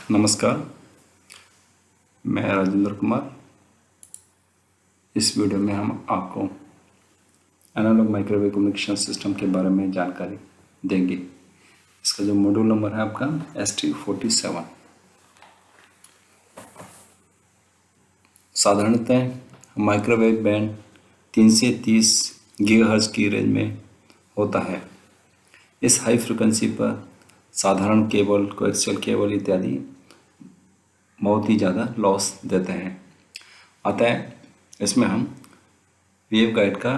नमस्कार, मैं राजेंद्र कुमार। इस वीडियो में हम आपको एनालॉग माइक्रोवेव कम्युनिकेशन सिस्टम के बारे में जानकारी देंगे। इसका जो मॉड्यूल नंबर है आपका ST47। साधारणतः माइक्रोवेव बैंड 3 से 30 गीगाहर्ट्ज़ की रेंज में होता है। इस हाई फ्रिक्वेंसी पर साधारण केबल, कोएक्सियल केबल इत्यादि बहुत ही ज़्यादा लॉस देते हैं। अतः इसमें हम वेव गाइड का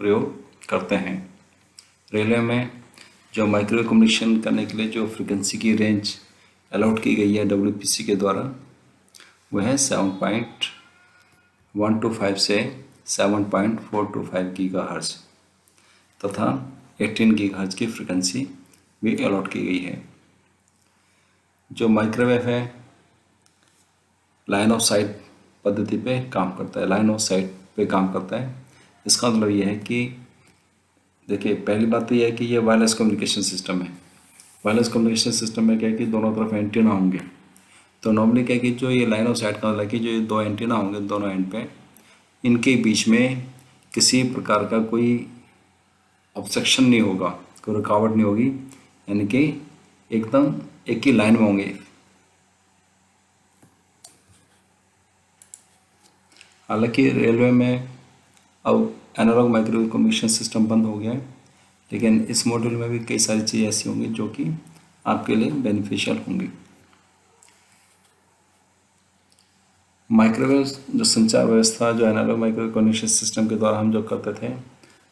प्रयोग करते हैं। रेलवे में जो माइक्रोवेव कम्युनिकेशन करने के लिए जो फ्रिक्वेंसी की रेंज अलॉट की गई है WPC के द्वारा, वह है 7.125 से 7.425 गीगाहर्ट्ज़ तथा 18 गीगाहर्ट्ज़ की फ्रिक्वेंसी भी अलॉट की गई है। जो माइक्रोवेव है लाइन ऑफ साइट पद्धति पे काम करता है, लाइन ऑफ साइट पे काम करता है। इसका मतलब ये है कि देखिए, पहली बात तो यह है कि ये वायरलेस कम्युनिकेशन सिस्टम है। वायरलेस कम्युनिकेशन सिस्टम में क्या है कि दोनों तरफ एंटीना होंगे। तो नॉर्मली क्या है कि जो ये लाइन ऑफ साइट का मतलब कि जो ये दो एंटीना होंगे दोनों एंड पे, इनके बीच में किसी प्रकार का कोई ऑब्स्ट्रक्शन नहीं होगा, कोई रुकावट नहीं होगी, यानी कि एकदम एक ही लाइन में होंगे। हालांकि रेलवे में अब एनालॉग माइक्रोवेव कम्युनिकेशन सिस्टम बंद हो गया है, लेकिन इस मॉड्यूल में भी कई सारी चीज़ें ऐसी होंगी जो कि आपके लिए बेनिफिशियल होंगी। माइक्रोवेव जो संचार व्यवस्था जो एनालॉग माइक्रोवेव कम्युनिकेशन सिस्टम के द्वारा हम जो करते थे,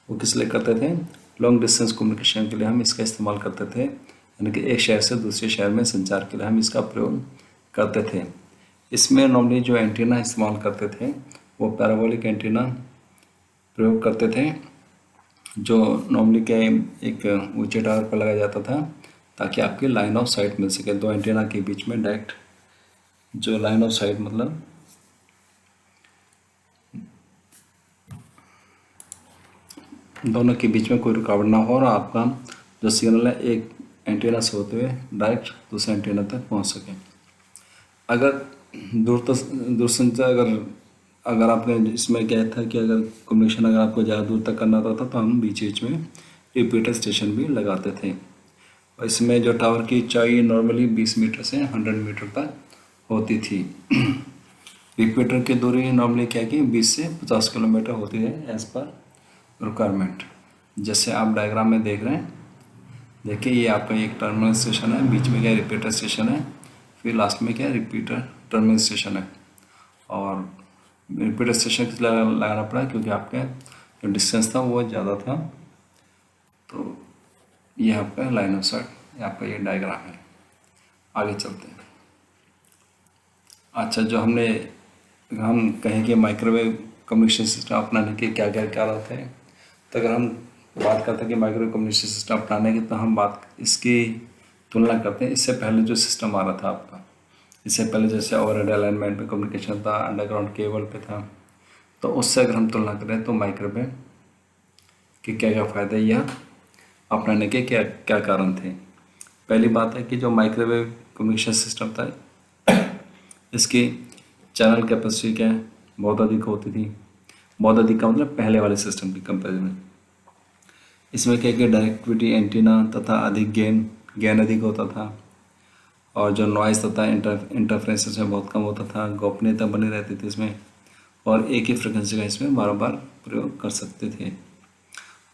वो किस लिए करते थे? लॉन्ग डिस्टेंस कम्युनिकेशन के लिए हम इसका इस्तेमाल करते थे, यानी कि एक शहर से दूसरे शहर में संचार के लिए हम इसका प्रयोग करते थे। इसमें नॉर्मली जो एंटीना इस्तेमाल करते थे वो पैराबोलिक एंटीना प्रयोग करते थे, जो नॉर्मली क्या एक ऊंचे टावर पर लगाया जाता था ताकि आपकी लाइन ऑफ साइट मिल सके। दो एंटीना के बीच में डायरेक्ट जो लाइन ऑफ साइट मतलब दोनों के बीच में कोई रुकावट ना हो और आपका जो सिग्नल है एक एंटीना से होते हुए डायरेक्ट दूसरे एंटीना तक पहुंच सके। अगर दूरसंचार अगर आपने इसमें क्या था कि अगर कम्युनिकेशन अगर आपको ज़्यादा दूर तक करना होता था तो हम बीच बीच में रिपीटर स्टेशन भी लगाते थे। और इसमें जो टावर की ऊंचाई नॉर्मली 20 मीटर से 100 मीटर तक होती थी। रिपीटर की दूरी नॉर्मली क्या कि 20 से 50 किलोमीटर होती है एज पर रिक्वायरमेंट। जैसे आप डायग्राम में देख रहे हैं, देखिए ये आपका एक टर्मिनल स्टेशन है, बीच में क्या रिपीटर स्टेशन है, फिर लास्ट में क्या रिपीटर टर्मिनल स्टेशन है। और रिपीटर स्टेशन किस लगाना पड़ा क्योंकि आपका जो डिस्टेंस था वो ज़्यादा था। तो ये आपका लाइन ऑफ साइट, आपका ये डायग्राम है। आगे चलते हैं। अच्छा, जो हम कहें कि माइक्रोवेव कम्युनिकेशन सिस्टम अपनाने के क्या क्या कारण थे, तो अगर हम बात करते हैं कि माइक्रोवेव कम्युनिकेशन सिस्टम अपनाने की, तो हम बात इसकी तुलना करते हैं इससे पहले जो सिस्टम आ रहा था आपका। इससे पहले जैसे ओवरहेड अलाइनमेंट में कम्युनिकेशन था, अंडरग्राउंड केबल पे था, तो उससे अगर हम तुलना करें तो माइक्रोवेव के क्या क्या फ़ायदे या अपनाने के क्या क्या कारण थे। पहली बात है कि जो माइक्रोवेव कम्युनिकेशन सिस्टम था, इसकी चैनल कैपेसिटी क्या है, बहुत अधिक होती थी। बहुत अधिक का मतलब पहले वाले सिस्टम की कंपेरिजन में। इसमें क्या कि डायरेक्टिविटी एंटीना तथा अधिक गेन अधिक होता था, और जो नॉइज़ तथा इंटरफ्रेंस इसमें बहुत कम होता था। गोपनीयता बनी रहती थी इसमें, और एक ही फ्रिक्वेंसी का इसमें बार बार प्रयोग कर सकते थे।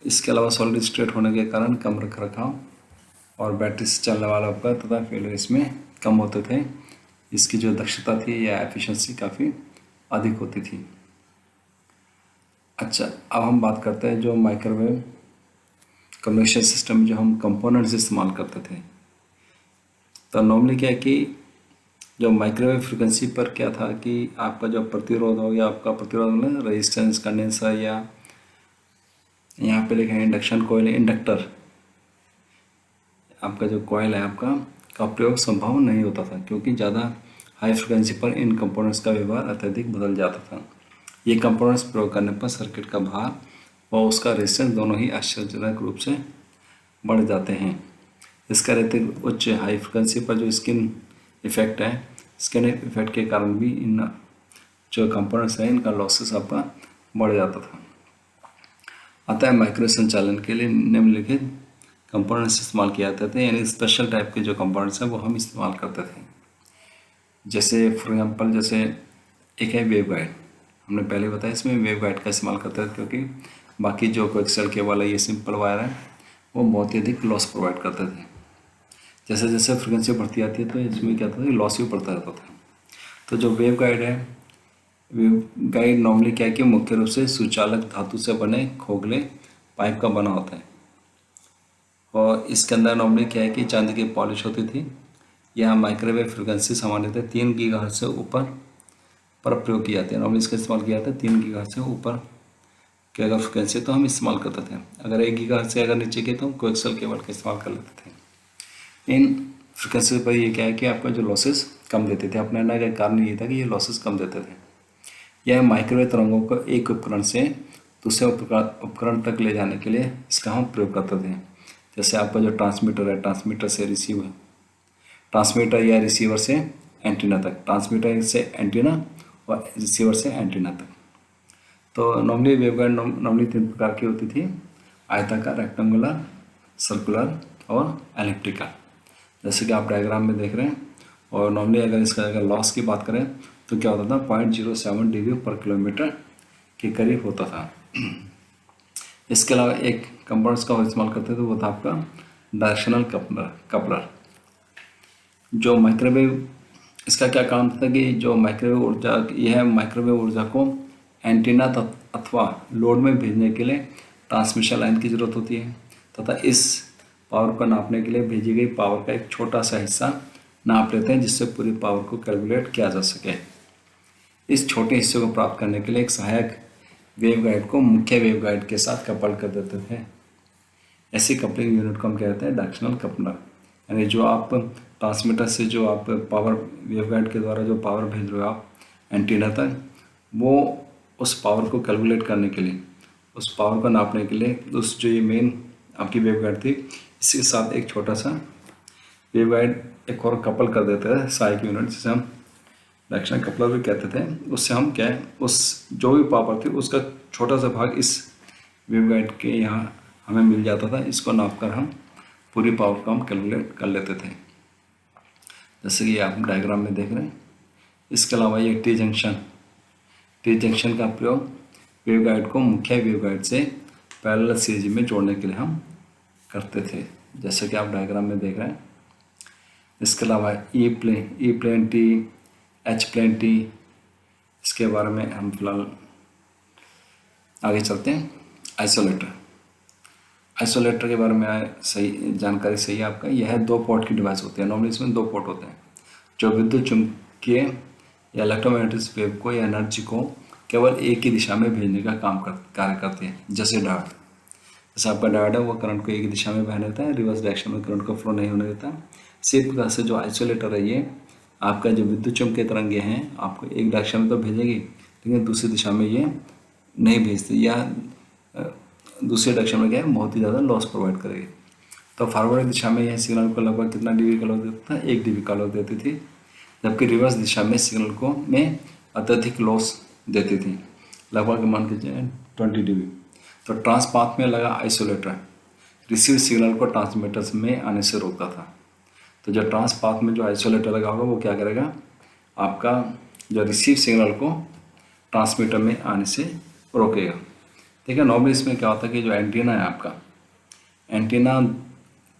इसके अलावा सॉलिड स्टेट होने के कारण कम रख रखाव और बैटरी से चलने वाला उपकरण तथा फेलियर इसमें कम होते थे। इसकी जो दक्षता थी या एफिशिएंसी काफ़ी अधिक होती थी। अच्छा, अब हम बात करते हैं जो माइक्रोवेव कम्युनिकेशन सिस्टम जो हम कंपोनेंट्स इस्तेमाल करते थे। तो नॉर्मली क्या है कि जो माइक्रोवेव फ्रिक्वेंसी पर क्या था कि आपका जो प्रतिरोध हो गया, आपका प्रतिरोध में रेजिस्टेंस, कंडेंसर, या यहाँ पे लिखा है इंडक्शन कॉइल, इंडक्टर, आपका जो कॉइल है आपका का प्रयोग संभव नहीं होता था, क्योंकि ज़्यादा हाई फ्रिक्वेंसी पर इन कंपोनेंट्स का व्यवहार अत्यधिक बदल जाता था। ये कंपोनेंट्स प्रयोग करने पर सर्किट का भार व उसका रेजिस्टेंस दोनों ही आश्चर्यजनक रूप से बढ़ जाते हैं। इसका रहते उच्च हाई फ्रिक्वेंसी पर जो स्किन इफेक्ट है, स्किन इफेक्ट के कारण भी इन जो कंपोनेंट्स हैं इनका लॉसेस आपका बढ़ जाता था। आता है माइक्रो संचालन के लिए निम्नलिखित कंपोनेंट्स इस्तेमाल किए जाते थे, यानी स्पेशल टाइप के जो कंपोनेंट्स हैं वो हम इस्तेमाल करते थे। जैसे फॉर एग्जांपल जैसे एक है वेव गाइड, हमने पहले बताया इसमें वेव गाइड का इस्तेमाल करते थे, क्योंकि बाकी जो कोएक्सियल केबल है, ये सिंपल वायर है, वो बहुत ही अधिक लॉस प्रोवाइड करते थे। जैसे जैसे फ्रिक्वेंसी बढ़ती आती है तो इसमें क्या होता है, लॉस भी बढ़ता रहता था। तो जो वेव गाइड है, वेव गाइड नॉर्मली क्या है कि मुख्य रूप से सुचालक धातु से बने खोखले पाइप का बना होता है, और इसके अंदर नॉर्मली क्या है कि चांदी की पॉलिश होती थी। यह माइक्रोवेव फ्रिक्वेंसी सामान्यतः 3 गीगाहर्ट्ज से ऊपर पर प्रयोग की जाती है। नॉर्मली इसका इस्तेमाल किया जाता है 3 गीगाहर्ट्ज से ऊपर की अगर फ्रिक्वेंसी तो हम इस्तेमाल करते थे। अगर 1 गीगाहर्ट्ज से अगर नीचे की तो हम कोएक्सियल केबल का इस्तेमाल कर लेते थे। इन फ्रिक्वेंसी पर ये क्या है कि आपका जो लॉसेस कम देते थे। अपनाने का कारण ये था कि ये लॉसेस कम देते थे। यह माइक्रोवेव तरंगों को एक उपकरण से दूसरे उपकरण तक ले जाने के लिए इसका हम प्रयोग करते थे। जैसे आपका जो ट्रांसमीटर है, ट्रांसमीटर से रिसीवर, ट्रांसमीटर या रिसीवर से एंटीना तक, ट्रांसमीटर से एंटीना और रिसीवर से एंटीना तक। तो नॉर्मली वेवगाइड नॉर्मली 3 प्रकार की होती थी, आयताकार, रेक्टेंगुलर, सर्कुलर और इलेक्ट्रिकल, जैसे कि आप डायग्राम में देख रहे हैं। और नॉर्मली अगर इसका अगर लॉस की बात करें तो क्या होता था, 0.07 dB पर किलोमीटर के करीब होता था। इसके अलावा एक कंपाउंड्स का इस्तेमाल करते थे, वो था आपका डायरेक्शनल कपलर। जो माइक्रोवेव, इसका क्या काम था कि जो माइक्रोवेव ऊर्जा, यह माइक्रोवेव ऊर्जा को एंटीना अथवा लोड में भेजने के लिए ट्रांसमिशन लाइन की ज़रूरत होती है, तथा इस पावर को नापने के लिए भेजी गई पावर का एक छोटा सा हिस्सा नाप लेते हैं, जिससे पूरी पावर को कैलकुलेट किया जा सके। इस छोटे हिस्से को प्राप्त करने के लिए एक सहायक वेवगाइड को मुख्य वेवगाइड के साथ कपल कर देते थे। ऐसी कपलिंग यूनिट को हम कहते हैं डायरेक्शनल कपलर। यानी जो आप ट्रांसमीटर से जो आप पावर वेवगाइड के द्वारा जो पावर भेज रहे हो आप एंटीना तक, वो उस पावर को कैलकुलेट करने के लिए, उस पावर को नापने के लिए उस जो ये मेन आपकी वेवगाइड थी, इसके साथ एक छोटा सा वेवगाइड एक और कपल कर देते हैं सहायक यूनिट, जिसे हम डायरेक्शनल कपलर भी कहते थे। उससे हम क्या है, उस जो भी पावर थी उसका छोटा सा भाग इस वेवगाइड के यहाँ हमें मिल जाता था। इसको नापकर हम पूरी पावर को हम कैलकुलेट कर लेते थे, जैसे कि आप डायग्राम में देख रहे हैं। इसके अलावा ये टी जंक्शन का प्रयोग वेवगाइड को मुख्य वेवगाइड से पैरेलल सीरीज में जोड़ने के लिए हम करते थे, जैसे कि आप डायग्राम में देख रहे हैं। इसके अलावा E plane tee, H plane tee, इसके बारे में हम फिलहाल आगे चलते हैं। आइसोलेटर के बारे में सही जानकारी सही है आपका। यह 2 पोर्ट की डिवाइस होती है। नॉर्मली इसमें 2 पोर्ट होते हैं, जो विद्युत चुम्बकीय या इलेक्ट्रोमैग्नेटिक वेव को या एनर्जी को केवल एक ही दिशा में भेजने का कार्य करते हैं। जैसे डायोड, जैसे आपका डायोड है वो करंट को एक ही दिशा में बहने देता है, रिवर्स डायरेक्शन में करंट को फ्लो नहीं होने देता। इसी प्रकार से जो आइसोलेटर है, ये आपका जो विद्युत चुम्बकीय तरंगें हैं आपको एक डायरेक्शन में तो भेजेगी, लेकिन दूसरी दिशा में ये नहीं भेजती, या दूसरे डायरेक्शन में क्या है, बहुत ही ज़्यादा लॉस प्रोवाइड करेगी। तो फॉरवर्ड दिशा में यह सिग्नल को लगभग कितना dB का लॉस देता था, 1 dB का लॉस देती थी, जबकि रिवर्स दिशा में सिग्नल को में अत्यधिक लॉस देती थी, लगभग मान लीजिए 20 dB। तो ट्रांसपाथ में लगा आइसोलेटर रिसीव सिग्नल को ट्रांसमीटर में आने से रोकता था। तो जो ट्रांसपाथ में जो आइसोलेटर लगा होगा वो क्या करेगा, आपका जो रिसीव सिग्नल को ट्रांसमीटर में आने से रोकेगा। ठीक है। नॉर्मली इसमें क्या होता है कि जो एंटीना है आपका, एंटीना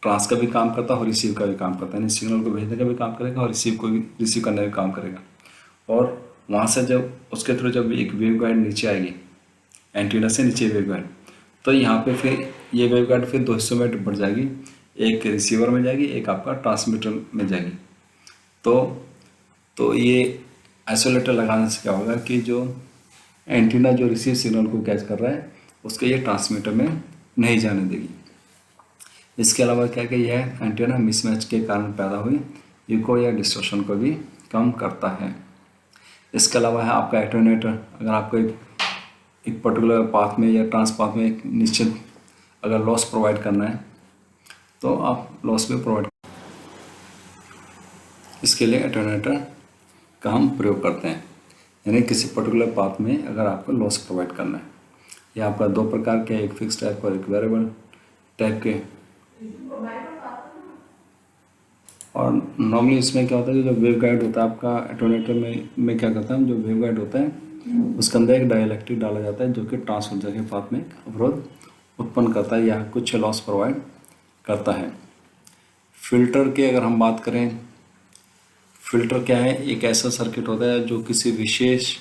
ट्रांस का भी काम करता है और रिसीव का भी काम करता है, यानी सिग्नल को भेजने का भी काम करेगा और रिसीव करने का भी काम करेगा। और वहाँ से जब उसके थ्रू जब एक वेवगाइड नीचे आएगी, एंटीना से नीचे वेवगाइड, तो यहाँ पे फिर ये वेवगाइड फिर 2 हिस्सों में बढ़ जाएगी, एक रिसीवर में जाएगी, एक आपका ट्रांसमीटर में जाएगी। तो ये आइसोलेटर लगाने से क्या होगा कि जो एंटीना जो रिसीव सिग्नल को कैच कर रहा है उसके ये ट्रांसमीटर में नहीं जाने देगी। इसके अलावा क्या कि यह एंटीना मिसमैच के कारण पैदा हुई इको या डिस्टॉर्शन को भी कम करता है। इसके अलावा है आपका एटेन्यूएटर। अगर आपको एक पर्टिकुलर पाथ में या ट्रांस पाथ में एक निश्चित अगर लॉस प्रोवाइड करना है तो आप लॉस भी प्रोवाइड। इसके लिए अटेन्यूएटर का हम प्रयोग करते हैं, यानी किसी पर्टिकुलर पाथ में अगर आपको लॉस प्रोवाइड करना है। ये आपका दो प्रकार के, एक फिक्स टाइप और एक वेरिएबल टाइप के। और नॉर्मली इसमें क्या होता है कि जो वेव गाइड होता है आपका अटेन्यूएटर में क्या करता है, जो वेव गाइड होता है उसके अंदर एक डाइलेक्ट्रिक डाला जाता है जो कि ट्रांसड्यूसर के पाथ में अवरोध उत्पन्न करता है या कुछ लॉस प्रोवाइड करता है। फिल्टर की अगर हम बात करें, फिल्टर क्या है, एक ऐसा सर्किट होता है जो किसी विशेष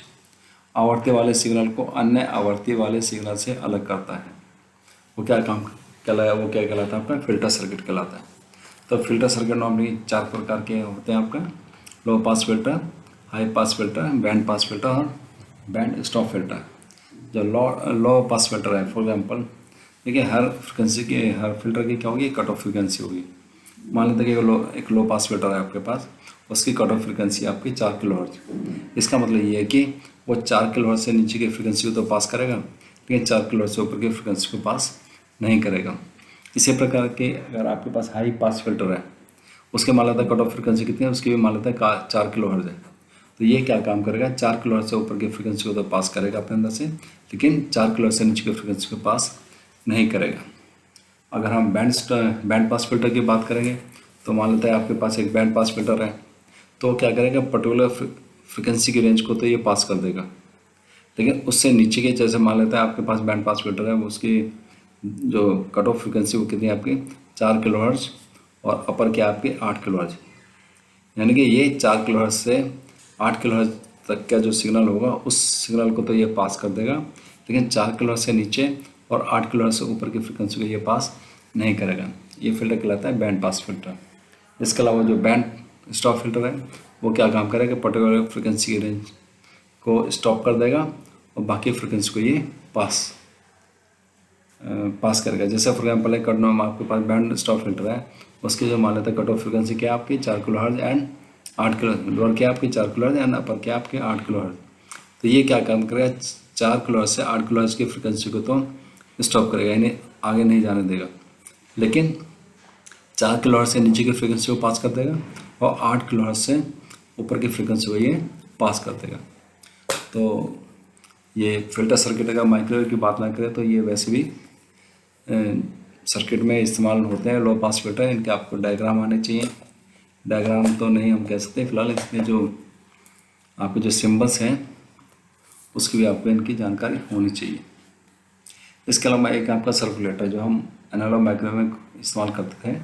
आवर्ती वाले सिग्नल को अन्य आवर्ती वाले सिग्नल से अलग करता है। वो क्या कहलाता है आपका फिल्टर सर्किट कहलाता है। तो फिल्टर सर्किट नॉर्मली 4 प्रकार के होते हैं आपका, low pass filter, high pass filter, band pass filter और बैंड स्टॉप फिल्टर। जो लो पास फिल्टर है, फॉर एग्जांपल देखिए हर फ्रिक्वेंसी की, हर फिल्टर की क्या होगी, कट ऑफ फ्रिक्वेंसी होगी। मान लेते हैं कि एक लो पास फिल्टर है आपके पास, उसकी कट ऑफ फ्रिक्वेंसी आपकी 4 किलोहर्ट्ज। इसका मतलब ये है कि वो 4 किलोहर्ट्ज से नीचे की फ्रिक्वेंसी को तो पास करेगा, लेकिन 4 किलोहर्ट्ज से ऊपर की फ्रिक्वेंसी को पास नहीं करेगा। इसी प्रकार के अगर आपके पास हाई पास फिल्टर है, उसके मान लेता है कट ऑफ फ्रिक्वेंसी कितनी है, उसकी भी मान लेता है 4 किलोहर्ट्ज है। तो ये क्या काम करेगा, 4 किलोहर्ट्ज से ऊपर की फ्रिक्वेंसी को तो पास करेगा अपने अंदर से, लेकिन 4 किलोहर्ट्ज से नीचे की फ्रिक्वेंसी को पास नहीं करेगा। अगर हम बैंड पास फिल्टर की बात करेंगे तो मान लेते हैं आपके पास एक बैंड पास फिल्टर है, तो क्या करेगा, पर्टिकुलर फ्रिक्वेंसी की रेंज को तो ये पास कर देगा, लेकिन उससे नीचे के, जैसे मान लेते हैं आपके पास बैंड पास फिल्टर है, उसकी जो कट ऑफ फ्रिक्वेंसी वो कितनी है आपकी 4 किलोहर्ट्ज और अपर क्या आपकी 8 किलोहर्ट्ज। यानी कि ये 4 किलोहर्ट्ज से 8 किलोहर्ट्ज तक का जो सिग्नल होगा उस सिग्नल को तो ये पास कर देगा, लेकिन 4 किलोहर्ट्ज से नीचे और 8 किलोहर्ट्ज से ऊपर की फ्रिक्वेंसी को ये पास नहीं करेगा। ये फिल्टर कहलाता है बैंड पास फिल्टर। इसके अलावा जो बैंड स्टॉप फिल्टर है वो क्या काम करेगा, पर्टिकुलर फ्रिक्वेंसी की रेंज को स्टॉप कर देगा और बाकी फ्रिक्वेंसी को ये पास करेगा। जैसे फॉर एग्जाम्पल है कट में आपके पास बैंड स्टॉप फिल्टर है, उसकी जो मान लेते हैं कट ऑफ फ्रिक्वेंसी क्या आपकी 4 किलोहर्ट्ज एंड 8 किलो, लोअर क्या आपकी 4 किलोहर्ट्ज एंड अपर क्या आपके 8 किलोहर्ट्ज। तो ये क्या काम करेगा, 4 किलोहर्ट्ज से 8 किलोहर्ट्ज की फ्रिक्वेंसी को तो स्टॉप करेगा, यानी आगे नहीं जाने देगा, लेकिन 4 किलोहर्ट्ज से नीचे की फ्रिक्वेंसी को पास कर देगा और 8 किलोहर्ट्ज से ऊपर की फ्रिक्वेंसी को ये पास कर देगा। तो ये फिल्टर सर्किट अगर माइक्रोवेव की बात ना करें तो ये वैसे भी सर्किट में इस्तेमाल होते हैं लो पास फिल्टर। इनके आपको डायग्राम आने चाहिए, डायग्राम तो नहीं हम कह सकते फिलहाल, इसमें जो आपके जो सिम्बल्स हैं उसकी भी आपको इनकी जानकारी होनी चाहिए। इसके अलावा एक आपका सर्कुलेटर जो हम एनालॉग माइक्रोवेव में इस्तेमाल करते थे,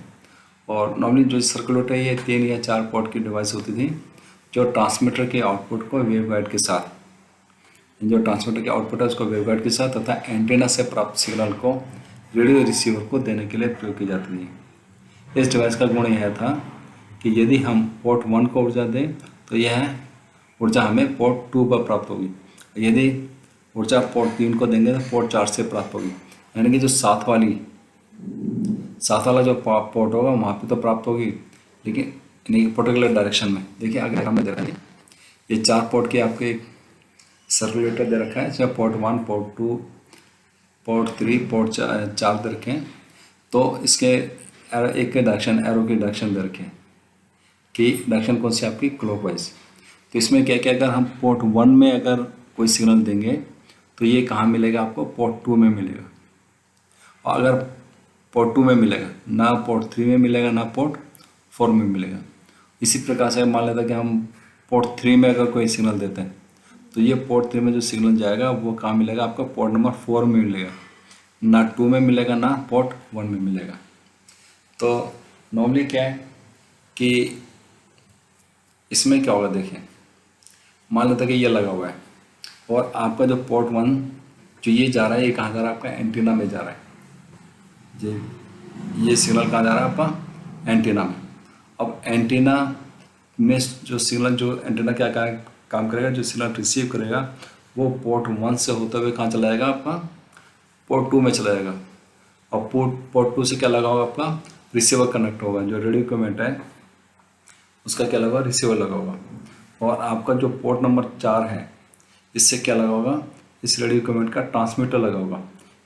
और नॉर्मली जो सर्कुलेटर ये 3 या 4 पोर्ट की डिवाइस होती थी जो ट्रांसमीटर के आउटपुट को वेवगाइड के साथ, जो ट्रांसमीटर के आउटपुट है उसको वेवगाइड के साथ तथा एंटीना से प्राप्त सिग्नल को रेडियो रिसीवर को देने के लिए प्रयोग की जाती थी। इस डिवाइस का गुण यह था कि यदि हम पोर्ट 1 को ऊर्जा दें तो यह ऊर्जा हमें पोर्ट 2 पर प्राप्त होगी, यदि ऊर्जा पोर्ट 3 को देंगे तो पोर्ट 4 से प्राप्त होगी, यानी कि जो साथ वाला जो पोर्ट होगा वहाँ पे तो प्राप्त होगी, लेकिन एक पर्टिकुलर डायरेक्शन में। देखिए अगर हमें दे रखा है ये 4 पोर्ट के आपके एक सर्कुलेटर दे रखा है, इसमें पोर्ट 1, पोर्ट 2, पोर्ट 3, पोर्ट 4 दे रखे हैं। तो इसके एक के डायरेक्शन, एरो की डायरेक्शन दे रखे हैं कि डायरेक्शन कौन सी आपकी क्लॉकवाइज। तो इसमें क्या क्या, अगर हम पोर्ट 1 में अगर कोई सिग्नल देंगे तो ये कहाँ मिलेगा आपको, पोर्ट 2 में मिलेगा, और अगर पोर्ट 2 में मिलेगा ना पोर्ट 3 में मिलेगा ना पोर्ट 4 में मिलेगा। इसी प्रकार से मान लेते हैं कि हम पोर्ट 3 में अगर कोई सिग्नल देते हैं तो ये पोर्ट 3 में जो सिग्नल जाएगा वो कहाँ मिलेगा आपका, पोर्ट नंबर 4 में मिलेगा, ना 2 में मिलेगा ना पोर्ट 1 में मिलेगा। तो नॉर्मली क्या है कि इसमें क्या होगा, देखिए मान लेते हैं कि ये लगा हुआ है और आपका जो पोर्ट 1 जो ये जा रहा है, ये कहाँ जा रहा है आपका, एंटीना में जा रहा है। ये सिग्नल कहाँ जा रहा है आपका, एंटीना में। अब एंटीना में जो सिग्नल, जो एंटीना क्या काम करेगा, जो सिग्नल रिसीव करेगा वो पोर्ट 1 से होते हुए कहाँ चला जाएगा आपका, पोर्ट 2 में चला जाएगा, और पोर्ट 2 से क्या लगा होगा आपका, रिसीवर कनेक्ट होगा, जो रेडियो इक्विपमेंट है उसका क्या लगा, रिसीवर लगा होगा। और आपका जो पोर्ट नंबर 4 है इससे क्या लगा होगा, इस रेडियो इक्विपमेंट का ट्रांसमीटर लगा होगा।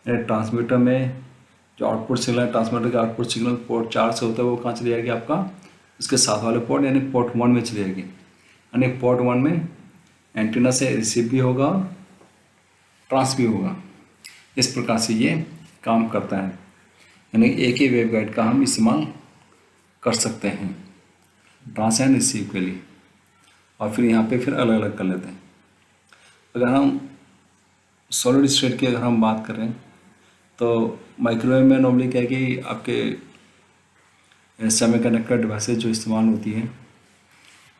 यानी ट्रांसमीटर में जो आउटपुट सिग्नल है, ट्रांसमीटर का आउटपुट सिग्नल पोर्ट 4 से होता है वो कहाँ चली जाएगी आपका, उसके साथ वाले पोर्ट यानी पोर्ट 1 में चली जाएगी, यानी पोर्ट 1 में एंटीना से रिसीव भी होगा, ट्रांस भी होगा। इस प्रकार से ये काम करता है, यानी एक ही वेवगाइड का हम इस्तेमाल कर सकते हैं ट्रांस एंड रिसीव के लिए, और फिर यहाँ पे फिर अलग अलग कर लेते हैं। अगर हम सॉलिड स्टेट की अगर हम बात करें तो माइक्रोवेव में नॉर्मली क्या है कि आपके सेमीकंडक्टर डिवाइसेस जो इस्तेमाल होती हैं,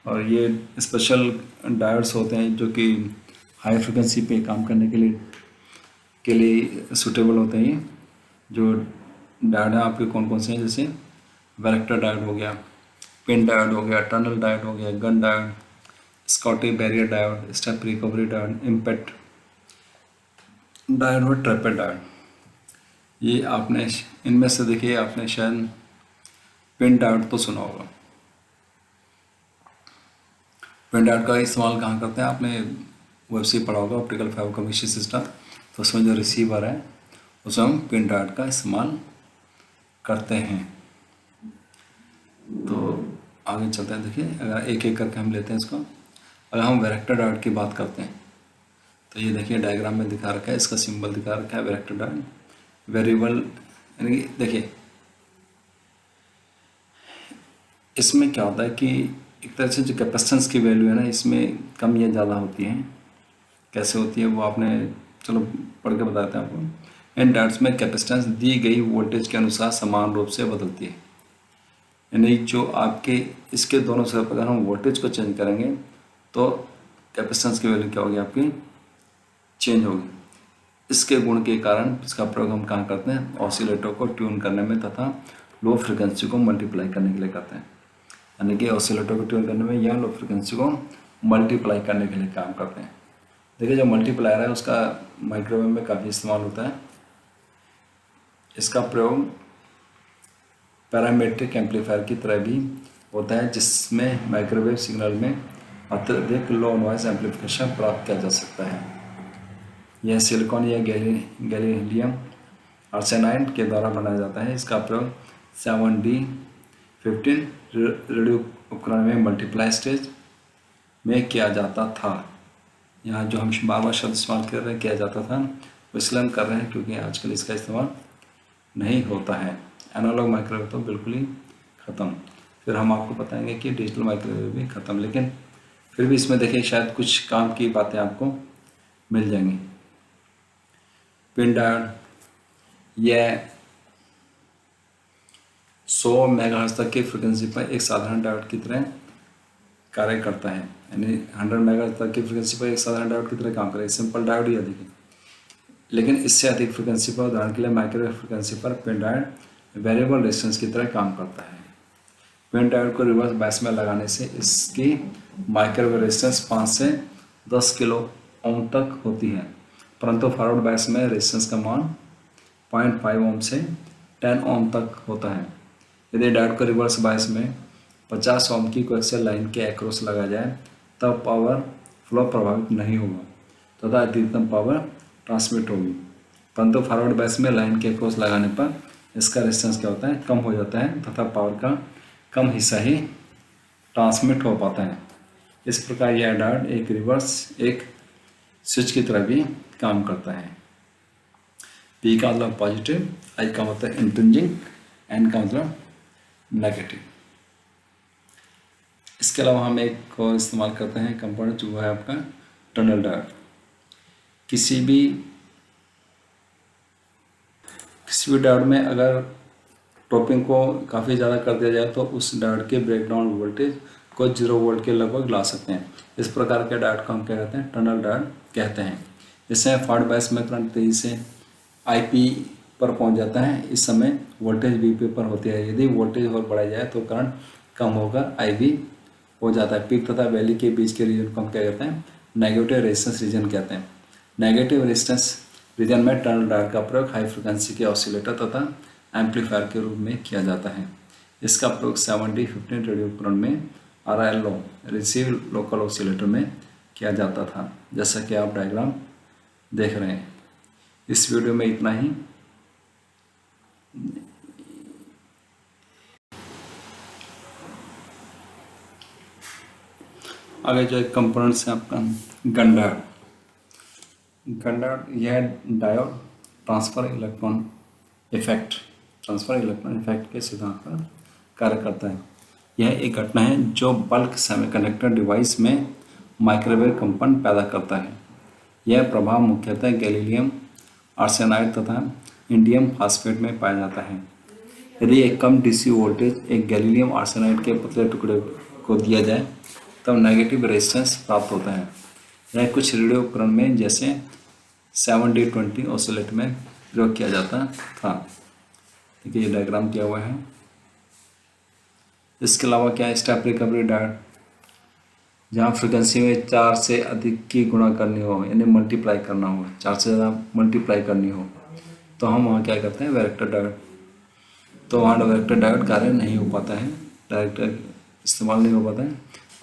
और ये स्पेशल डायोड्स होते हैं जो कि हाई फ्रिक्वेंसी पे काम करने के लिए सूटेबल होते हैं। जो डायोड हैं आपके कौन कौन से हैं, जैसे वैरेक्टर डायोड हो गया, पिन डायोड हो गया, टनल डायोड हो गया, Gunn diode, Schottky barrier diode, step recovery diode, impact diode और ट्रैपेड डायोड। ये आपने इनमें से देखिए आपने शायद पिन डायोड तो सुना होगा। पिन डायोड का इस्तेमाल कहाँ करते हैं, आपने वेबसाइट पढ़ा होगा ऑप्टिकल फाइबर कम्युनिकेशन सिस्टम, तो उसमें जो रिसीवर है उसमें हम पिन डायोड का इस्तेमाल करते हैं। तो आगे चलते हैं, देखिए अगर एक एक करके हम लेते हैं इसको। अगर हम वैरेक्टर डायोड की बात करते हैं तो ये देखिए डायग्राम में दिखा रखा है, इसका सिंबल दिखा रखा है वैरेक्टर डायोड। वेरिएबल यानी कि देखिए इसमें क्या होता है कि एक तरह से जो कैपेसिटेंस की वैल्यू है ना, इसमें कम या ज़्यादा होती है। कैसे होती है वो आपने चलो पढ़ के बताते हैं आपको। इन डायोड्स में कैपेसिटेंस दी गई वोल्टेज के अनुसार समान रूप से बदलती है, यानी जो आपके इसके दोनों तरफ अगर हम वोल्टेज को चेंज करेंगे तो कैपेसिटेंस की वैल्यू क्या होगी, आपकी चेंज होगी। इसके गुण के कारण इसका प्रयोग हम कहाँ करते हैं, ऑसिलेटर को ट्यून करने में तथा लो फ्रिक्वेंसी को मल्टीप्लाई करने के लिए करते हैं, यानी कि ऑसिलेटर को ट्यून करने में या लो फ्रिक्वेंसी को मल्टीप्लाई करने के लिए काम करते हैं। देखिए जो मल्टीप्लायर है उसका माइक्रोवेव में काफ़ी इस्तेमाल होता है। इसका प्रयोग पैरामीट्रिक एम्पलीफायर की तरह भी होता है, जिसमें माइक्रोवेव सिग्नल में अत्यधिक लो नॉइज एम्पलीफिकेशन प्राप्त किया जा सकता है। यह सिलिकॉन या गैलियम आर्सेनाइड के द्वारा बनाया जाता है। इसका प्रयोग 7D15 रेडियो उपकरण में मल्टीप्लाई स्टेज में किया जाता था। यहाँ जो हम बार बार शब्द इस्तेमाल कर रहे हैं किया जाता था, वो इसलिए हम कर रहे हैं क्योंकि आजकल इसका इस्तेमाल नहीं होता है। एनालॉग माइक्रोवेव तो बिल्कुल ही ख़त्म। फिर हम आपको बताएंगे कि डिजिटल माइक्रोवेव भी ख़त्म, लेकिन फिर भी इसमें देखिए शायद कुछ काम की बातें आपको मिल जाएंगी। पिन डायोड यह 100 मेगाहर्ट्ज तक की फ्रिक्वेंसी पर एक साधारण डायोड की तरह कार्य करता है, यानी 100 मेगाहर्ट्ज तक की फ्रिक्वेंसी पर एक साधारण डायोड की तरह काम करेगा। सिंपल डायोड ही है देखिए, लेकिन इससे अधिक फ्रिक्वेंसी पर, उदाहरण के लिए माइक्रोवेव फ्रिक्वेंसी पर पिन डायोड वेरिएबल रेजिस्टेंस की तरह काम करता है। पिन डायोड को रिवर्स बायस में लगाने से इसकी माइक्रोवेव रेजिस्टेंस 5 से 10 किलो ओम तक होती है, परंतु फॉरवर्ड बायस में रेजिस्टेंस का मान 0.5 ओम से 10 ओम तक होता है। यदि डायोड को रिवर्स बायस में 50 ओम की कोएक्सियल लाइन के अक्रॉस लगाया जाए तब पावर फ्लो प्रभावित नहीं होगा तथा अधिकतम पावर ट्रांसमिट होगी, परंतु फॉरवर्ड बायस में लाइन के अक्रॉस लगाने पर इसका रेजिस्टेंस क्या होता है, कम हो जाता है तथा पावर का कम हिस्सा ही ट्रांसमिट हो पाता है। इस प्रकार यह डायोड एक रिवर्स एक स्विच की तरह भी काम करता है। P का मतलब पॉजिटिव, I का मतलब इंट्रिंसिक, N का मतलब नेगेटिव। इसके अलावा हम एक और इस्तेमाल करते हैं कंपोनेंट, जो है आपका टनल डायोड। किसी भी डायोड में अगर टॉपिंग को काफ़ी ज़्यादा कर दिया जाए तो उस डायोड के ब्रेकडाउन वोल्टेज को 0 वोल्ट के लगभग ला सकते हैं। इस प्रकार के डायोड को हम क्या कहते हैं, टनल डायोड कहते हैं। इससे फॉरवर्ड बायस में करंट तेजी से IP पर पहुंच जाता है। इस समय वोल्टेज VP पर होती है। यदि वोल्टेज और बढ़ाया जाए तो करंट कम होकर IB हो जाता है। पीक तथा वैली के बीच के रीजन को हम क्या कहते हैं, नेगेटिव रेजिस्टेंस रीजन कहते हैं। नेगेटिव रेजिस्टेंस रीजन में टनल डायोड का प्रयोग हाई फ्रिक्वेंसी के ऑसिलेटर तथा एम्पलीफायर के रूप में किया जाता है। इसका प्रयोग 7D15 रेडियो उपकरण में RLO रिसीव लोकल ऑसिलेटर में किया जाता था, जैसा कि आप डायग्राम देख रहे हैं। इस वीडियो में इतना ही। आगे जो एक कंपोनेंट्स है आपका गन डायोड। गन डायोड यह डायोड ट्रांसफर इलेक्ट्रॉन इफेक्ट के सिद्धांत पर कार्य करता है। यह एक घटना है जो बल्क सेमीकंडक्टर डिवाइस में माइक्रोवेव कंपन पैदा करता है। यह प्रभाव मुख्यतः गैलीलियम आर्सेनाइड तथा इंडियम फास्फेट में पाया जाता है। यदि एक कम डीसी वोल्टेज एक गैलीलियम आर्सेनाइड के पतले टुकड़े को दिया जाए तब नेगेटिव रेजिस्टेंस प्राप्त होता है। यह कुछ रेडियो उपकरण में जैसे 7D20 ऑसिलेट में प्रयोग किया जाता था। देखिए ये डायग्राम दिया हुआ है। इसके अलावा क्या है स्टेप रिकवरी डायोड, जहाँ फ्रिक्वेंसी में 4 से अधिक की गुणा करनी हो यानी मल्टीप्लाई करना हो, 4 से ज़्यादा मल्टीप्लाई करनी हो तो हम वहाँ क्या करते हैं वैरेक्टर डायोड। तो वहाँ वैरेक्टर डायोड कार्य नहीं हो पाता है, डायरेक्ट इस्तेमाल नहीं हो पाता है।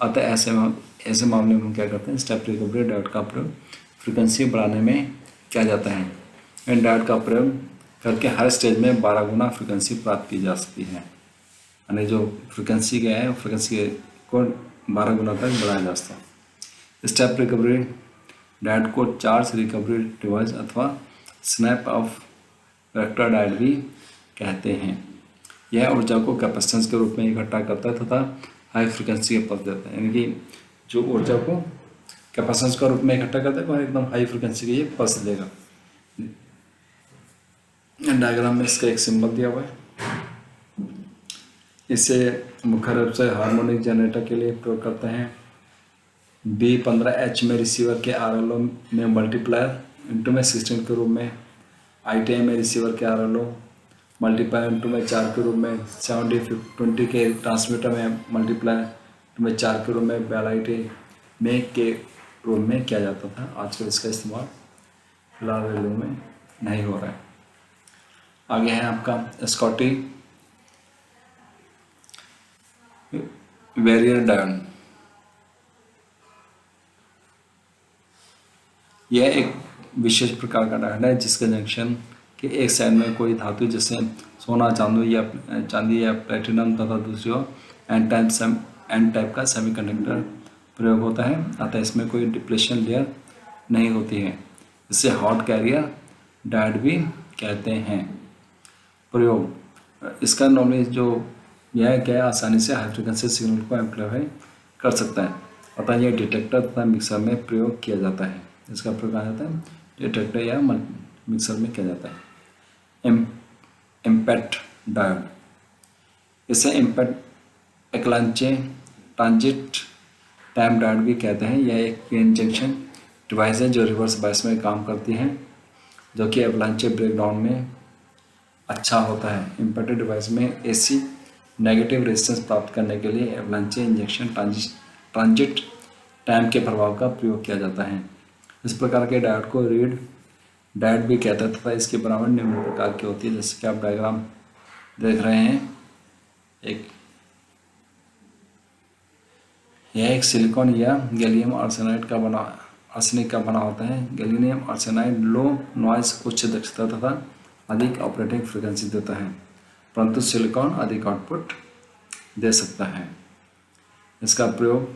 अतः ऐसे मामले में हम क्या करते हैं स्टेप रिकवरी डायोड का प्रयोग फ्रिक्वेंसी बढ़ाने में किया जाता है। इन डायोड का प्रयोग करके हर स्टेज में 12 गुना फ्रिक्वेंसी प्राप्त की जा सकती है, यानी जो फ्रिक्वेंसी क्या है फ्रिक्वेंसी को 12 गुना तक बढ़ाया जा सकता है। स्टेप रिकवरी डायोड को चार्ज रिकवरी डिवाइस अथवा स्नैप ऑफ वैरेक्टर डायोड भी कहते हैं। यह ऊर्जा को कैपेसिटेंस के रूप में इकट्ठा करता है तथा हाई फ्रिक्वेंसी के पल्स देता है, यानी कि जो ऊर्जा को कैपेसिटेंस के रूप में इकट्ठा करता है वह एकदम हाई फ्रिक्वेंसी के ये पल्स देगा। डायग्राम में इसका एक सिंबल दिया हुआ है। इसे मुख्य रूप से हार्मोनिक जनरेटर के लिए प्रयोग करते हैं। B15H में रिसीवर के RLO में मल्टीप्लायर इंटू में 16 के रूप में, ITI में रिसीवर के RLO मल्टीप्लायर इंटू में 4 के रूप में, 7D20 के ट्रांसमीटर में मल्टीप्लायर इंटू में 4 के रूप में, बेल ITI में के रूप में किया जाता था। आजकल इसका इस्तेमाल फिलहाल रेडियो में नहीं हो रहा है। आगे है आपका स्कॉटी बैरियर डायोड। यह एक विशेष प्रकार का डायोड है जिसके जंक्शन के एक साइड में कोई धातु जैसे सोना चांदी या प्लेटिनम तथा दूसरी ओर एन टाइप का सेमीकंडक्टर प्रयोग होता है। अतः इसमें कोई डिप्लेशन लेयर नहीं होती है। इसे हॉट कैरियर डायोड भी कहते हैं। प्रयोग इसका नॉलेज जो यह क्या है आसानी से हाई फ्रिक्वेंसी सिग्नल को एम्पलीफाई कर सकता है। अतः यह डिटेक्टर तथा मिक्सर में प्रयोग किया जाता है। इसका प्रयोग कहा जाता है डिटेक्टर या मिक्सर में किया जाता है। इम्पैक्ट डायोड, इसे इम्पैक्ट एक्लांचे ट्रांजिट टाइम डायोड भी कहते हैं। यह एक पीएन जंक्शन डिवाइस है जो रिवर्स बायस में काम करती है, जो कि एवलांचे ब्रेकडाउन में अच्छा होता है। इम्पैक्टेड डिवाइस में एसी नेगेटिव रेजिस्टेंस प्राप्त करने के लिए एवलांचे इंजेक्शन ट्रांजिट टाइम के प्रभाव का प्रयोग किया जाता है। इस प्रकार के डायोड को रीड डायोड भी कहता है तथा इसकी बनावट निम्न प्रकार की होती है, जैसे कि आप डायग्राम देख रहे हैं। यह एक सिलिकॉन या गैलियम आर्सेनाइड का बना होता है। गैलियम आर्सेनाइड लो नॉइज उच्च दक्षता तथा अधिक ऑपरेटिंग फ्रिक्वेंसी देता है, परंतु सिलिकॉन अधिक आउटपुट दे सकता है। इसका प्रयोग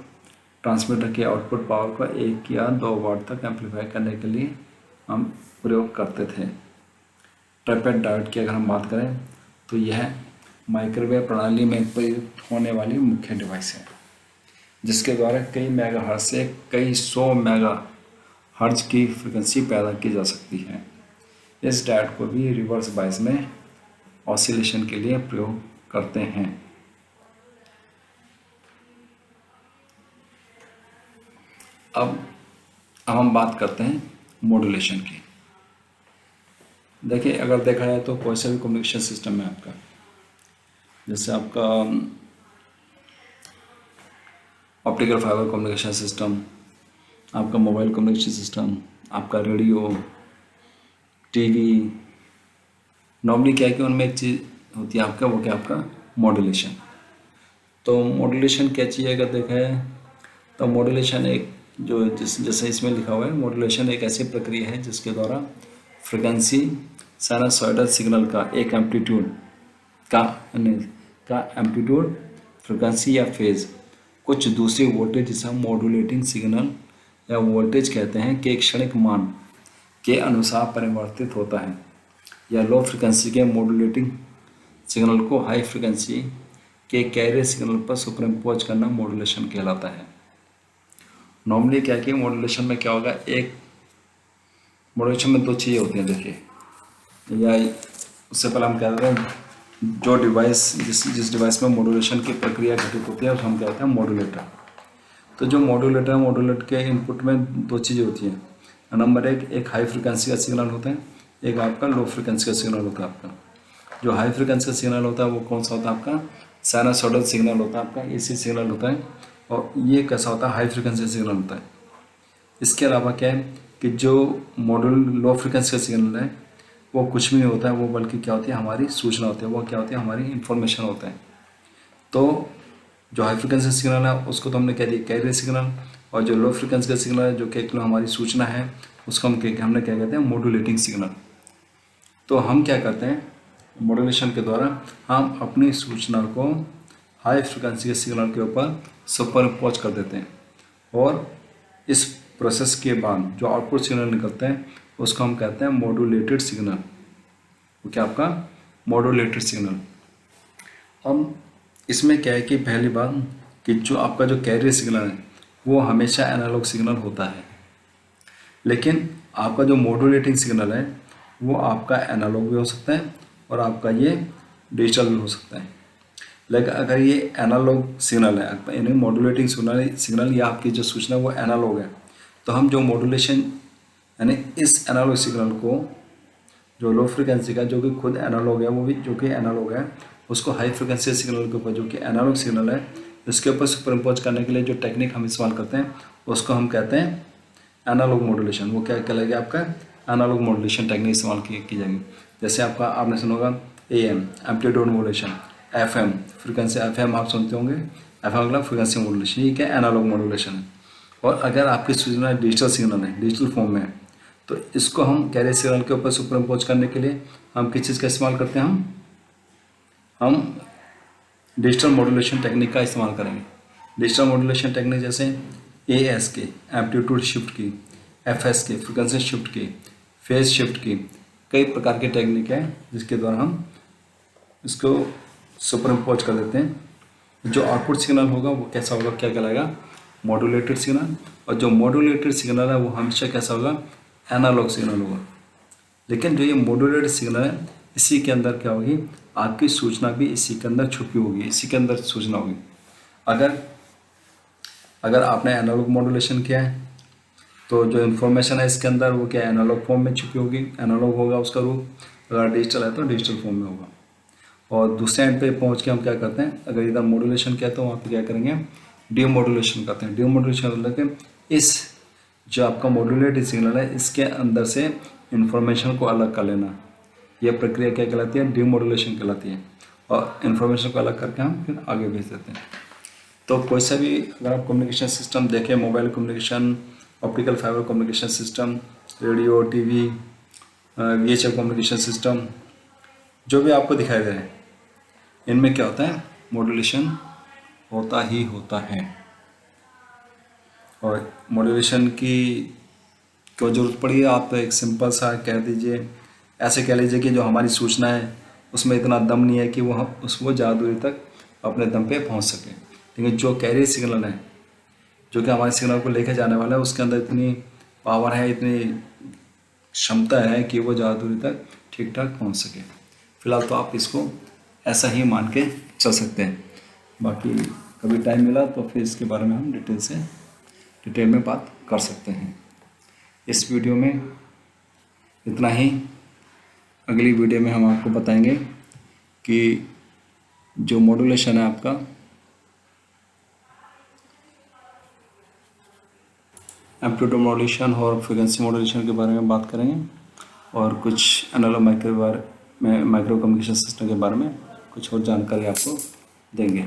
ट्रांसमीटर के आउटपुट पावर को 1 या 2 वाट तक एम्पलीफाई करने के लिए हम प्रयोग करते थे। ट्राइपेड डायोड की अगर हम बात करें तो यह माइक्रोवेव प्रणाली में प्रयुक्त होने वाली मुख्य डिवाइस है, जिसके द्वारा कई मेगाहर्ट्ज से कई 100 मेगाहर्ट्ज की फ्रिक्वेंसी पैदा की जा सकती है। इस डायोड को भी रिवर्स बायस में ऑसिलेशन के लिए प्रयोग करते हैं। अब हम बात करते हैं मॉड्यूलेशन की। देखिए अगर देखा जाए तो कोई सा भी कम्युनिकेशन सिस्टम है आपका, जैसे आपका ऑप्टिकल फाइबर कम्युनिकेशन सिस्टम, आपका मोबाइल कम्युनिकेशन सिस्टम, आपका रेडियो, टीवी, नॉर्मली क्या है कि उनमें एक चीज़ होती है आपका, वो क्या आपका मॉड्यूलेशन। तो मॉड्यूलेशन क्या चीज़ है अगर देखा है तो मॉड्यूलेशन एक जो जैसे इसमें लिखा हुआ है, मॉड्यूलेशन एक ऐसी प्रक्रिया है जिसके द्वारा फ्रिक्वेंसी साइनसॉइडल सिग्नल का एक एम्पलीट्यूड का एम्पलीट्यूड फ्रिक्वेंसी या फेज कुछ दूसरे वोल्टेज जिसे हम मॉड्यूलेटिंग सिग्नल या वोल्टेज कहते हैं कि एक क्षणिक मान के अनुसार परिवर्तित होता है, या लो फ्रिक्वेंसी के मॉड्यूलेटिंग सिग्नल को हाई फ्रिक्वेंसी के कैरियर सिग्नल पर सुपरइम्पोज करना मॉड्यूलेशन कहलाता है। नॉर्मली क्या कि मॉड्यूलेशन में क्या होगा, एक मॉड्यूलेशन में दो चीज़ें होती हैं देखिए, या उससे पहले हम कहते हैं जो डिवाइस जिस डिवाइस में मॉड्यूलेशन की प्रक्रिया घटित होती है हम कहते हैं मॉड्यूलेटर। तो जो मॉड्यूलेटर है, मॉड्यूलेटर के इनपुट में दो चीज़ें होती हैं। नंबर एक हाई फ्रिक्वेंसी का सिग्नल होता है, एक आपका लो फ्रिक्वेंसी का सिग्नल होता है। आपका जो हाई फ्रिक्वेंसी का सिग्नल होता है वो कौन सा होता है, आपका साइनसॉइडल सिग्नल होता है, आपका एसी सिग्नल होता है। और ये कैसा होता है, हाई फ्रिक्वेंसी सिग्नल होता है। इसके अलावा क्या है कि जो मॉड्यूल लो फ्रिक्वेंसी का सिग्नल है वो कुछ भी नहीं होता है, वो बल्कि क्या होती है, हमारी सूचना होती है, वो क्या होती है, हमारी इंफॉर्मेशन होता है। तो जो हाई फ्रिक्वेंसी सिग्नल है उसको तो हमने कह दिया कैरियर सिग्नल, और जो लो फ्रिक्वेंसी का सिग्नल है जो कि हमारी सूचना है उसको हमने क्या कहते हैं, मॉड्यूलेटिंग सिग्नल। तो हम क्या करते हैं, मॉड्यूलेशन के द्वारा हम अपनी सूचना को हाई फ्रिक्वेंसी के सिग्नल के ऊपर सुपरइम्पोज कर देते हैं, और इस प्रोसेस के बाद जो आउटपुट सिग्नल निकलते हैं उसको हम कहते हैं मॉड्यूलेटेड सिग्नल। वो क्या आपका मॉड्यूलेटेड सिग्नल। अब इसमें क्या है कि पहली बात कि जो आपका जो कैरियर सिग्नल है वो हमेशा एनालॉग सिग्नल होता है, लेकिन आपका जो मॉड्यूलेटिंग सिग्नल है वो आपका एनालॉग भी हो सकता है और आपका ये डिजिटल भी हो सकता है। लेकिन अगर ये एनालॉग सिग्नल है, यानी मॉड्यूलेटिंग सिग्नल या आपकी जो सूचना वो एनालॉग है, तो हम जो मॉड्यूलेशन यानी इस एनालॉग सिग्नल को जो लो फ्रिक्वेंसी का जो कि खुद एनालॉग है वो भी जो कि एनालॉग है उसको हाई फ्रिक्वेंसी सिग्नल के ऊपर जो कि एनालॉग सिग्नल है इसके ऊपर सुपरइम्पोज करने के लिए जो टेक्निक हम इस्तेमाल करते हैं उसको हम कहते हैं एनालॉग मॉड्यूलेशन। वो क्या कहलाएगा, आपका एनालॉग मॉड्यूलेशन टेक्निक इस्तेमाल की जाएगी। जैसे आपने सुना होगा AM amplitude modulation, FM frequency FM आप सुनते होंगे, FM अगला फ्रिक्वेंसी मॉड्यूलेशन, ये क्या एनालॉग मॉड्यूलेशन है। और अगर आपकी सूचना डिजिटल सिग्नल है, डिजिटल फॉर्म में है, तो इसको हम कैरियर सिग्नल के ऊपर सुपरइम्पोज करने के लिए हम किस चीज़ का इस्तेमाल करते हैं, हम डिजिटल मॉड्यूलेशन टेक्निक का इस्तेमाल करेंगे। डिजिटल मॉड्यूलेशन टेक्निक जैसे AS के एम्पलीट्यूड शिफ्ट की, FS के फ्रिक्वेंसी शिफ्ट की, फेज शिफ्ट की, कई प्रकार की टेक्निक है जिसके द्वारा हम इसको सुपरइम्पोज कर देते हैं। जो आउटपुट सिग्नल होगा वो कैसा होगा, क्या कहलाएगा, मॉड्यूलेटेड सिग्नल। और जो मॉड्यूलेटेड सिग्नल है वो हमेशा कैसा होगा, एनालॉग सिग्नल होगा। लेकिन जो ये मॉड्यूलेटेड सिग्नल है इसी के अंदर क्या होगी, आपकी सूचना भी इसी के अंदर छुपी होगी, इसी के अंदर सूचना होगी। अगर आपने एनालॉग मॉड्यूलेशन किया है तो जो इन्फॉर्मेशन है इसके अंदर वो क्या एनालॉग फॉर्म में छुपी होगी, एनालॉग होगा उसका रूप। अगर डिजिटल है तो डिजिटल फॉर्म में होगा। और दूसरे एंड पे पहुंच के हम क्या करते हैं, अगर इधर मॉड्यूलेशन किया तो वहाँ पे क्या करेंगे, डीमॉड्यूलेशन करते हैं। डीमॉड्यूलेशन मतलब कि इस जो आपका मॉड्यूलेटेड सिग्नल है इसके अंदर से इन्फॉर्मेशन को अलग कर लेना, यह प्रक्रिया क्या कहलाती है, डीमॉड्यूलेशन कहलाती है। और इन्फॉर्मेशन को अलग करके हम फिर आगे भेज देते हैं। तो कोई सा भी अगर आप कम्युनिकेशन सिस्टम देखें, mobile communication, optical fibre communication system, radio, TV, VHF communication system, जो भी आपको दिखाई दे रहे हैं इनमें क्या होता है, मॉड्यूलेशन होता ही होता है। और मॉड्यूलेशन की क्यों जरूरत पड़ी है, आप एक सिंपल सा कह दीजिए, ऐसे कह लीजिए कि जो हमारी सूचना है उसमें इतना दम नहीं है कि वो ज़्यादा दूरी तक अपने दम पे पहुंच सके। लेकिन जो कैरियर सिग्नल है जो कि हमारे सिग्नल को लेकर जाने वाला है उसके अंदर इतनी पावर है, इतनी क्षमता है कि वो ज़्यादा दूरी तक ठीक ठाक पहुँच सके। फिलहाल तो आप इसको ऐसा ही मान के चल सकते हैं। बाकी कभी टाइम मिला तो फिर इसके बारे में हम डिटेल में बात कर सकते हैं। इस वीडियो में इतना ही। अगली वीडियो में हम आपको बताएंगे कि जो मॉड्यूलेशन है आपका, एम्पलीट्यूड मॉड्यूलेशन और फ्रीक्वेंसी मॉड्यूलेशन के बारे में बात करेंगे, और कुछ एनालॉग माइक्रो कम्युनिकेशन सिस्टम के बारे में कुछ और जानकारी आपको देंगे।